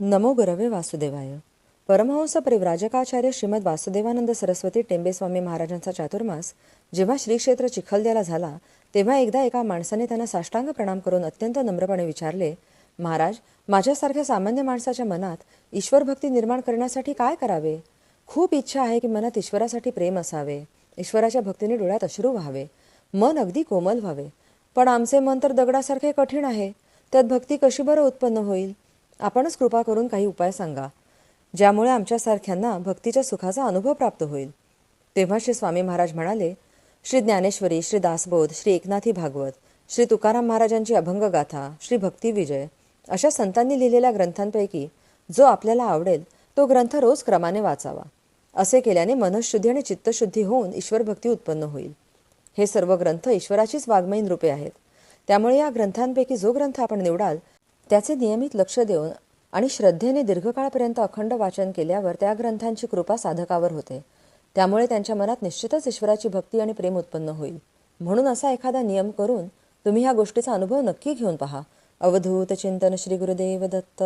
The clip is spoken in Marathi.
नमो गुरवे वासुदेवाय. परमहंस परिव्राजकाचार्य श्रीमद वासुदेवानंद सरस्वती टेंबे स्वामी महाराजांचा चातुर्मास जेव्हा श्री क्षेत्र चिखलदऱ्याला झाला तेव्हा एकदा एका माणसाने त्यांना साष्टांग प्रणाम करून अत्यंत नम्रपणे विचारले, महाराज, माझ्यासारख्या सामान्य माणसाच्या मनात ईश्वर भक्ती निर्माण करण्यासाठी काय करावे? खूप इच्छा आहे की मनात ईश्वरासाठी प्रेम असावे, ईश्वराच्या भक्तीने डोळ्यात अश्रू व्हावे, मन अगदी कोमल व्हावे. पण आमचे मन तर दगडासारखे कठीण आहे, त्यात भक्ती कशी बरं उत्पन्न होईल? आपणच कृपा करून काही उपाय सांगा, ज्यामुळे आमच्यासारख्यांना भक्तीच्या सुखाचा अनुभव प्राप्त होईल. तेव्हा श्री स्वामी महाराज म्हणाले, श्री ज्ञानेश्वरी, श्री दासबोध, श्री एकनाथी भागवत, श्री तुकाराम महाराजांची अभंगगाथा, श्री भक्ती विजय अशा संतांनी लिहिलेल्या ग्रंथांपैकी जो आपल्याला आवडेल तो ग्रंथ रोज क्रमाने वाचावा. असे केल्याने मनःशुद्धी आणि चित्तशुद्धी होऊन ईश्वर भक्ती उत्पन्न होईल. हे सर्व ग्रंथ ईश्वराचीच वाङ्मयीन रूपे आहेत. त्यामुळे या ग्रंथांपैकी जो ग्रंथ आपण निवडाल त्याचे नियमित लक्ष देऊन आणि श्रद्धेने दीर्घकाळपर्यंत अखंड वाचन केल्यावर त्या ग्रंथांची कृपा साधकावर होते. त्यामुळे त्यांच्या मनात निश्चितच ईश्वराची भक्ती आणि प्रेम उत्पन्न होईल. म्हणून असा एखादा नियम करून तुम्ही ह्या गोष्टीचा अनुभव नक्की घेऊन पहा. अवधूत चिंतन. श्री गुरुदेव दत्त.